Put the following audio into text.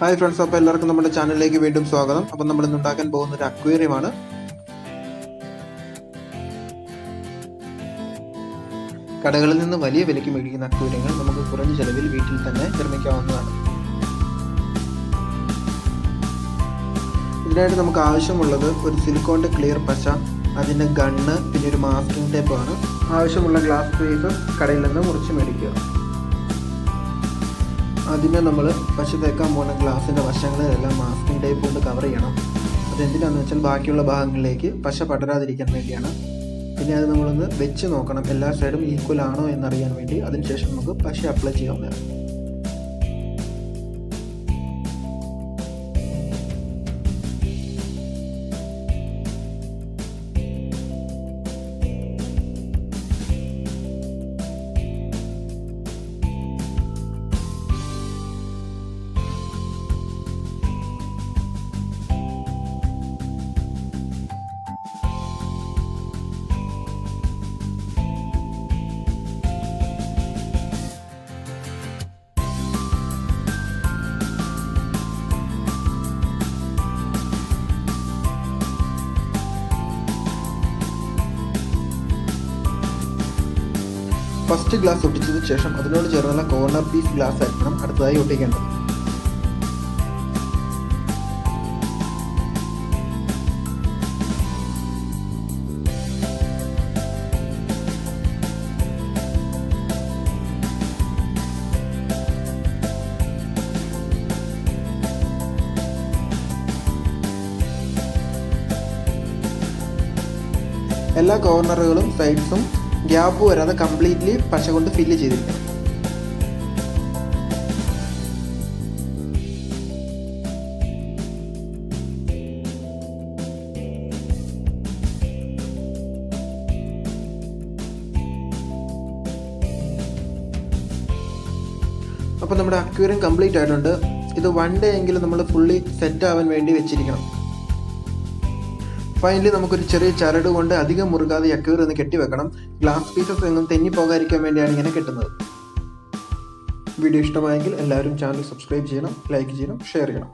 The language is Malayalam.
ഹായ് ഫ്രണ്ട്സ്, അപ്പോൾ എല്ലാവർക്കും നമ്മുടെ ചാനലിലേക്ക് വീണ്ടും സ്വാഗതം. അപ്പം നമ്മൾ ഇന്ന് ഉണ്ടാക്കാൻ പോകുന്ന ഒരു അക്വേറിയമാണ്. കടകളിൽ നിന്ന് വലിയ വിലയ്ക്ക് മേടിക്കുന്ന അക്വേറിയങ്ങൾ നമുക്ക് കുറഞ്ഞ ചെലവിൽ വീട്ടിൽ തന്നെ നിർമ്മിക്കാവുന്നതാണ്. ഇതിനായിട്ട് നമുക്ക് ആവശ്യമുള്ളത് ഒരു സിലിക്കോണിൻ്റെ ക്ലിയർ പശ, അതിൻ്റെ ഗണ്ണ്, പിന്നെ ഒരു മാസ്കിംഗ് ടേപ്പാണ്. ആവശ്യമുള്ള ഗ്ലാസ് പീസസ് കടയിൽ നിന്ന് മുറിച്ച് മേടിക്കുക. ആദ്യമേ നമ്മൾ പശ തേക്കാൻ പോകുന്ന ഗ്ലാസിൻ്റെ വശങ്ങളിലെല്ലാം മാസ്കിംഗ് ടേപ്പ് കൊണ്ട് കവർ ചെയ്യണം. അതെന്തിനാണെന്ന് വെച്ചാൽ ബാക്കിയുള്ള ഭാഗങ്ങളിലേക്ക് പശ പടരാതിരിക്കാൻ വേണ്ടിയാണ്. പിന്നെ അത് നമ്മളൊന്ന് വെച്ച് നോക്കണം, എല്ലാ സൈഡും ഈക്വൽ ആണോ എന്നറിയാൻ വേണ്ടി. അതിനുശേഷം നമുക്ക് പശ അപ്ലൈ ചെയ്യാവുന്നതാണ്. ഫസ്റ്റ് ഗ്ലാസ് ഒട്ടിച്ചതിന് ശേഷം അതിനോട് ചേർന്നുള്ള കോർണർ പീസ് ഗ്ലാസ് ആയിരിക്കണം അടുത്തതായി ഒട്ടിക്കേണ്ടത്. എല്ലാ കോർണറുകളും സൈഡ്സും ഗ്യാപ്പ് വരാതെ കംപ്ലീറ്റ്ലി പശ കൊണ്ട് ഫില്ല് ചെയ്തിരിക്കണം. അപ്പോൾ നമ്മുടെ അക്വേറിയം കംപ്ലീറ്റ് ആയിട്ടുണ്ട്. ഇത് 1 ഡേ എങ്കിലും നമ്മൾ ഫുള്ളി സെറ്റ് ആവാൻ വേണ്ടി വെച്ചിരിക്കണം. ഫൈനലി നമുക്കൊരു ചെറിയ ചരട് കൊണ്ട് അധികം മുറുകാതെ അക്വേറിയം ഒന്ന് കെട്ടിവെക്കണം. ഗ്ലാസ് പീസസ് എങ്ങും തെന്നി പോകാതിരിക്കാൻ വേണ്ടിയാണ് ഇങ്ങനെ കെട്ടുന്നത്. വീഡിയോ ഇഷ്ടമായെങ്കിൽ എല്ലാവരും ചാനൽ സബ്സ്ക്രൈബ് ചെയ്യണം, ലൈക്ക് ചെയ്യണം, ഷെയർ ചെയ്യണം.